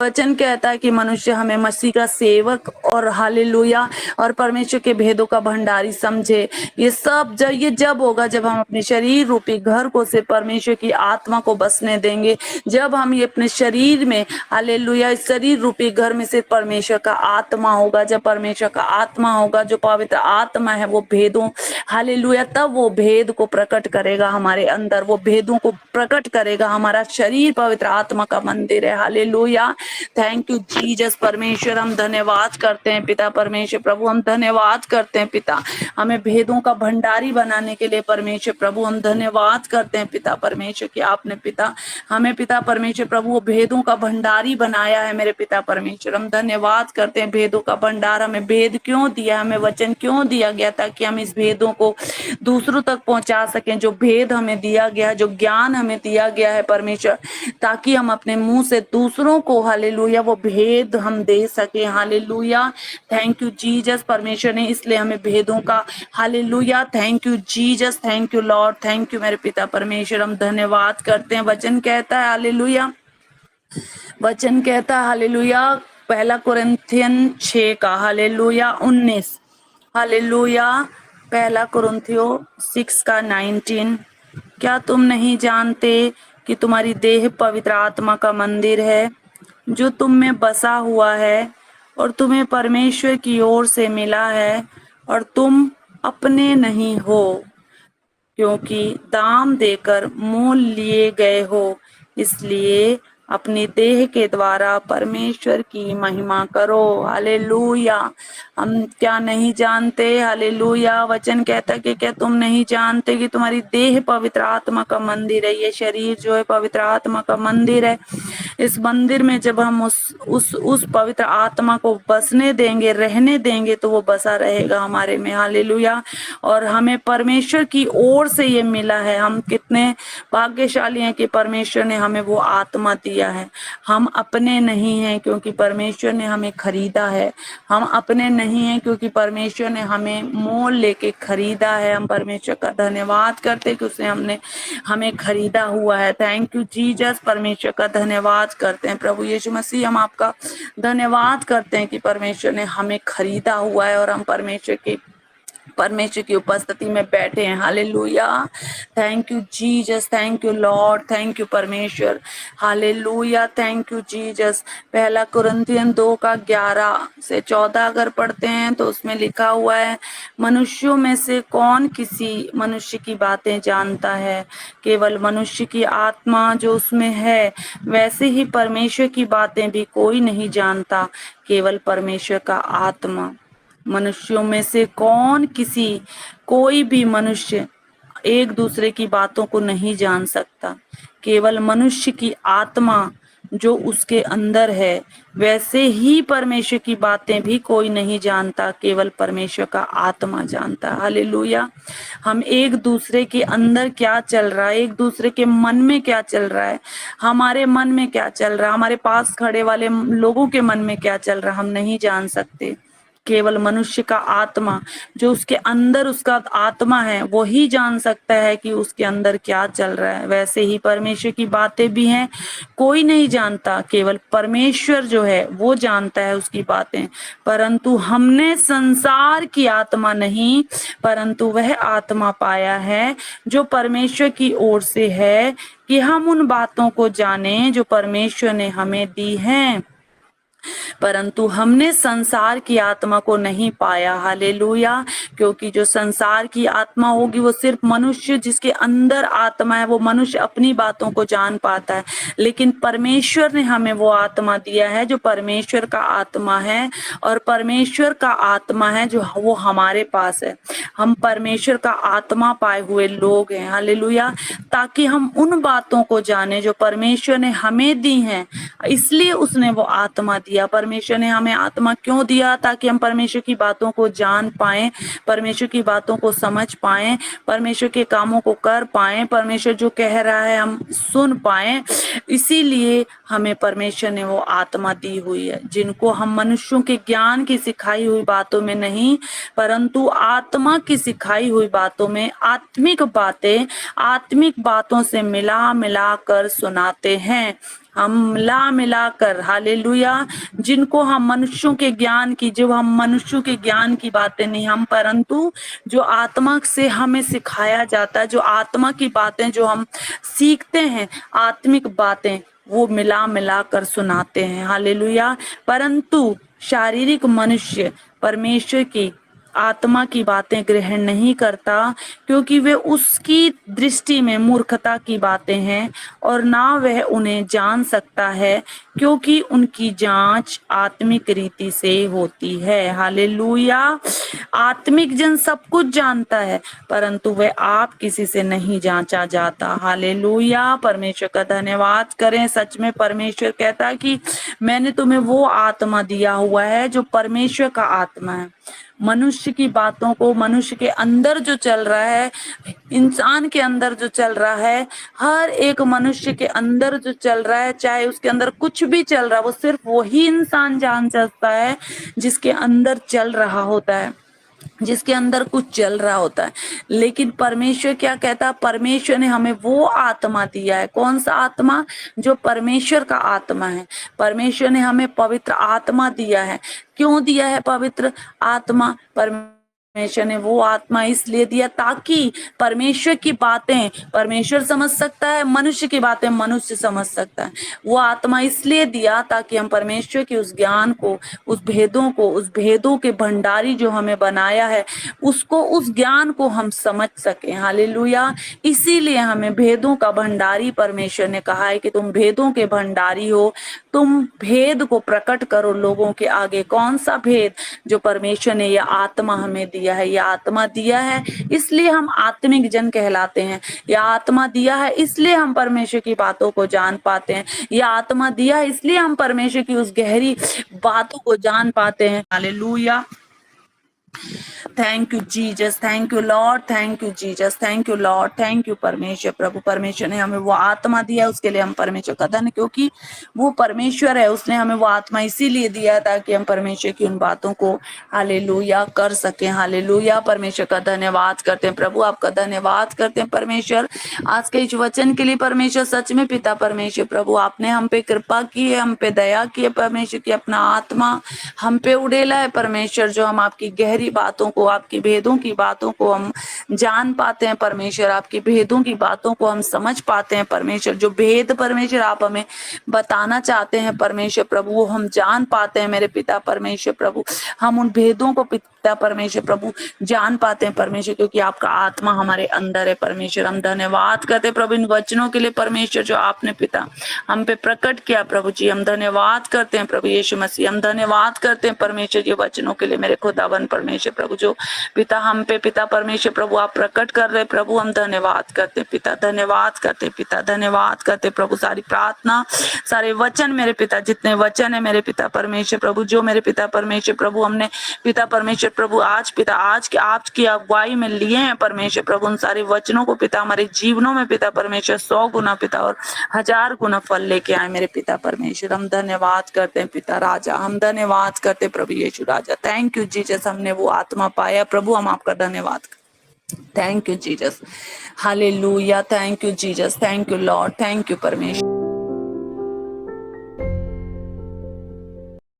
वचन कहता है कि मनुष्य हमें मसीह का सेवक और हालेलुया और परमेश्वर के भेदों का भंडारी समझे। ये जब होगा जब हम अपने शरीर रूपी घर को से परमेश्वर की आत्मा को बसने देंगे। जब हम ये अपने शरीर में हालेलुया इस शरीर रूपी घर में से परमेश्वर का आत्मा होगा, जब परमेश्वर का आत्मा होगा, जो पवित्र आत्मा है वो भेदों हालेलुया तब वो भेद को प्रकट करेगा हमारे अंदर, वो भेदों को प्रकट करेगा। हमारा शरीर पवित्र आत्मा का मंदिर है। Hallelujah, thank you Jesus. परमेश्वर हम धन्यवाद करते हैं पिता परमेश्वर प्रभु, हम धन्यवाद करते हैं पिता हमें भेदों का भंडारी बनाने के लिए। परमेश्वर प्रभु हम धन्यवाद करते हैं पिता परमेश्वर कि आपने पिता हमें पिता परमेश्वर प्रभु वो भेदों का भंडारी बनाया है। मेरे पिता परमेश्वर हम धन्यवाद करते हैं, भेदों का भंडार हमें भेद क्यों दिया, हमें वचन क्यों दिया गया ताकि हम इस भेदों को दूसरों तक पहुंचा सकें। जो भेद हमें दिया गया, जो ज्ञान हमें दिया गया है परमेश्वर, ताकि हम अपने मुंह से दूसरों को हालेलुया वो भेद हम दे सके। Hallelujah, thank you Jesus. परमेश्वर ने इसलिए हमें भेदों का hallelujah, thank you Jesus, thank you Lord, thank you मेरे पिता परमेश्वर। हम धन्यवाद करते हैं। वचन कहता है हालेलुया, वचन कहता है हालेलुया, पहला कुरिन्थियन 6 का हालेलुया 19, हालेलुया पहला कुरिन्थियो 6 का 19, क्या तुम नहीं जानते कि तुम्हारी देह पवित्र आत्मा का मंदिर है जो तुम में बसा हुआ है और तुम्हें परमेश्वर की ओर से मिला है और तुम अपने नहीं हो, क्योंकि दाम देकर मोल लिए गए हो। इसलिए अपनी देह के द्वारा परमेश्वर की महिमा करो। हालेलुया, हम क्या नहीं जानते? हालेलुया, वचन कहता है कि क्या तुम नहीं जानते कि तुम्हारी देह पवित्र आत्मा का मंदिर है। ये शरीर जो है पवित्र आत्मा का मंदिर है। इस मंदिर में जब हम उस पवित्र आत्मा को बसने देंगे, रहने देंगे, तो वो बसा रहेगा हमारे में। हालेलुया, और हमें परमेश्वर की ओर से ये मिला है। हम कितने भाग्यशाली हैं कि परमेश्वर ने हमें वो आत्मा दिया है। हम अपने नहीं हैं क्योंकि परमेश्वर ने हमें खरीदा है। हम अपने नहीं हैं क्योंकि परमेश्वर ने हमें मोल लेके खरीदा है। हम परमेश्वर का धन्यवाद करते कि उसने हमें खरीदा हुआ है। थैंक यू जीसस, परमेश्वर का धन्यवाद करते हैं। प्रभु यीशु मसीह हम आपका धन्यवाद करते हैं कि परमेश्वर ने हमें खरीदा हुआ है और हम परमेश्वर की उपस्थिति में बैठे हैं। Hallelujah, thank you Jesus, thank you Lord, thank you परमेश्वर। Hallelujah, thank you Jesus. पहला कुरिन्थियन 2 का 11 से 14 अगर पढ़ते हैं तो उसमें लिखा हुआ है, मनुष्यों में से कौन किसी मनुष्य की बातें जानता है? केवल मनुष्य की आत्मा जो उसमें है, वैसे ही परमेश्वर की बातें भी कोई नहीं जानता, केवल परमेश्वर का आत्मा। मनुष्यों में से कोई भी मनुष्य एक दूसरे की बातों को नहीं जान सकता, केवल मनुष्य की आत्मा जो उसके अंदर है, वैसे ही परमेश्वर की बातें भी कोई नहीं जानता, केवल परमेश्वर का आत्मा जानता। हालेलुया, हम एक दूसरे के अंदर क्या चल रहा है, एक दूसरे के मन में क्या चल रहा है, हमारे मन में क्या चल रहा है, हमारे पास खड़े वाले लोगों के मन में क्या चल रहा है, हम नहीं जान सकते। केवल मनुष्य का आत्मा जो उसके अंदर उसका आत्मा है वो ही जान सकता है कि उसके अंदर क्या चल रहा है। वैसे ही परमेश्वर की बातें भी हैं, कोई नहीं जानता, केवल परमेश्वर जो है वो जानता है उसकी बातें। परंतु हमने संसार की आत्मा नहीं, परंतु वह आत्मा पाया है जो परमेश्वर की ओर से है, कि हम उन बातों को जाने जो परमेश्वर ने हमें दी हैं। परंतु हमने संसार की आत्मा को नहीं पाया। हालेलुया, क्योंकि जो संसार की आत्मा होगी वो सिर्फ मनुष्य जिसके अंदर आत्मा है वो मनुष्य अपनी बातों को जान पाता है, लेकिन परमेश्वर ने हमें वो आत्मा दिया है जो परमेश्वर का आत्मा है, और परमेश्वर का आत्मा है जो वो हमारे पास है। हम परमेश्वर का आत्मा पाए हुए लोग हैं। हालेलुया, ताकि हम उन बातों को जाने जो परमेश्वर ने हमें दी हैं, इसलिए उसने वो आत्मा दिया। परमेश्वर ने हमें आत्मा क्यों दिया? ताकि हम परमेश्वर की बातों को जान पाएं, परमेश्वर की बातों को समझ पाएं, परमेश्वर के कामों को कर पाएं, परमेश्वर जो कह रहा है हम सुन पाएं। इसीलिए हमें परमेश्वर ने वो आत्मा दी हुई है, जिनको हम मनुष्यों के ज्ञान की सिखाई हुई बातों में नहीं, परंतु आत्मा की सिखाई हुई बातों में आत्मिक बातें आत्मिक बातों से मिला मिला कर सुनाते हैं। हम मिलाकर हालेलुया, जिनको हम मनुष्यों के ज्ञान की, जो हम मनुष्यों के ज्ञान की बातें नहीं, हम परंतु जो आत्मा से हमें सिखाया जाता है, जो आत्मा की बातें जो हम सीखते हैं, आत्मिक बातें, वो मिला कर सुनाते हैं हालेलुया। परंतु शारीरिक मनुष्य परमेश्वर की आत्मा की बातें ग्रहण नहीं करता, क्योंकि वे उसकी दृष्टि में मूर्खता की बातें हैं और ना वह उन्हें जान सकता है, क्योंकि उनकी जांच आत्मिक रीति से होती है हालेलुया। आत्मिक जन सब कुछ जानता है, परंतु वह आप किसी से नहीं जांचा जाता हालेलुया। परमेश्वर का धन्यवाद करें। सच में परमेश्वर कहता है कि मैंने तुम्हें वो आत्मा दिया हुआ है जो परमेश्वर का आत्मा है। मनुष्य की बातों को, मनुष्य के अंदर जो चल रहा है, इंसान के अंदर जो चल रहा है, हर एक मनुष्य के अंदर जो चल रहा है, चाहे उसके अंदर कुछ भी चल रहा है, वो सिर्फ वही इंसान जान सकता है जिसके अंदर चल रहा होता है, जिसके अंदर कुछ चल रहा होता है। लेकिन परमेश्वर क्या कहता है? परमेश्वर ने हमें वो आत्मा दिया है। कौन सा आत्मा? जो परमेश्वर का आत्मा है। परमेश्वर ने हमें पवित्र आत्मा दिया है। क्यों दिया है पवित्र आत्मा? परमेश्वर ने वो आत्मा इसलिए दिया ताकि परमेश्वर की बातें परमेश्वर समझ सकता है, मनुष्य की बातें मनुष्य समझ सकता है। वो आत्मा इसलिए दिया ताकि हम परमेश्वर के उस ज्ञान को, उस भेदों को, उस भेदों के भंडारी जो हमें बनाया है, उसको, उस ज्ञान को हम समझ सकें हालेलुया। इसीलिए हमें भेदों का भंडारी परमेश्वर ने कहा है कि तुम भेदों के भंडारी हो, तुम भेद को प्रकट करो लोगों के आगे। कौन सा भेद? जो परमेश्वर ने यह आत्मा हमें दिया है। यह आत्मा दिया है इसलिए हम आत्मिक जन कहलाते हैं। यह आत्मा दिया है इसलिए हम परमेश्वर की बातों को जान पाते हैं। यह आत्मा दिया है इसलिए हम परमेश्वर की उस गहरी बातों को जान पाते हैं hallelujah. Thank you Jesus, thank you Lord, thank you Jesus, thank you Lord, thank you परमेश्वर। प्रभु परमेश्वर ने हमें वो आत्मा दिया, उसके लिए हम परमेश्वर का धन्य, क्योंकि वो परमेश्वर है, उसने हमें वो आत्मा इसीलिए दिया ताकि हम परमेश्वर की उन बातों को हालेलुया कर सकें हालेलुया। परमेश्वर का धन्यवाद करते हैं प्रभु, आपका धन्यवाद करते हैं परमेश्वर आज के इस वचन के लिए। परमेश्वर सच में पिता परमेश्वर प्रभु, आपने हम पे कृपा की है, हम पे दया की है परमेश्वर की, अपना आत्मा हम पे उड़ेला है परमेश्वर, जो हम आपकी गहरी बातों को, आपकी भेदों की बातों को हम जान पाते हैं परमेश्वर, आपकी भेदों की बातों को हम समझ पाते हैं परमेश्वर। जो भेद परमेश्वर आप हमें बताना चाहते हैं परमेश्वर प्रभु, वो हम जान पाते हैं मेरे पिता परमेश्वर प्रभु। हम उन भेदों को पिता परमेश्वर प्रभु जान पाते हैं परमेश्वर, क्योंकि आपका आत्मा हमारे अंदर है परमेश्वर। हम धन्यवाद करते हैं प्रभु इन वचनों के लिए परमेश्वर, जो आपने पिता हम पे प्रकट किया प्रभु जी। हम धन्यवाद करते हैं प्रभु यीशु मसीह, हम धन्यवाद करते हैं परमेश्वर जी वचनों के लिए मेरे खुदावन परमेश्वर प्रभु, जो पिता हम पे पिता परमेश्वर प्रभु आप प्रकट कर रहे प्रभु। हम धन्यवाद करते पिता, धन्यवाद करते पिता, धन्यवाद करते प्रभु। सारी प्रार्थना, सारे वचन मेरे पिता, जितने वचन है मेरे पिता परमेश्वर प्रभु, जो मेरे पिता परमेश्वर प्रभु हमने पिता परमेश्वर प्रभु आज पिता आज के आपकी अगुवाई में लिए हैं परमेश्वर प्रभु, उन सारे वचनों को पिता हमारे जीवनों में पिता परमेश्वर 100 गुना पिता और 1000 गुना फल लेके आए मेरे पिता परमेश्वर। हम धन्यवाद करते हैं पिता राजा, हम धन्यवाद करते प्रभु यीशु राजा। थैंक यू जीसस, हमने वो आत्मा पाया प्रभु, हम आपका धन्यवाद। Thank you Jesus, hallelujah, thank you Jesus, thank you Lord, thank you परमेश्वर।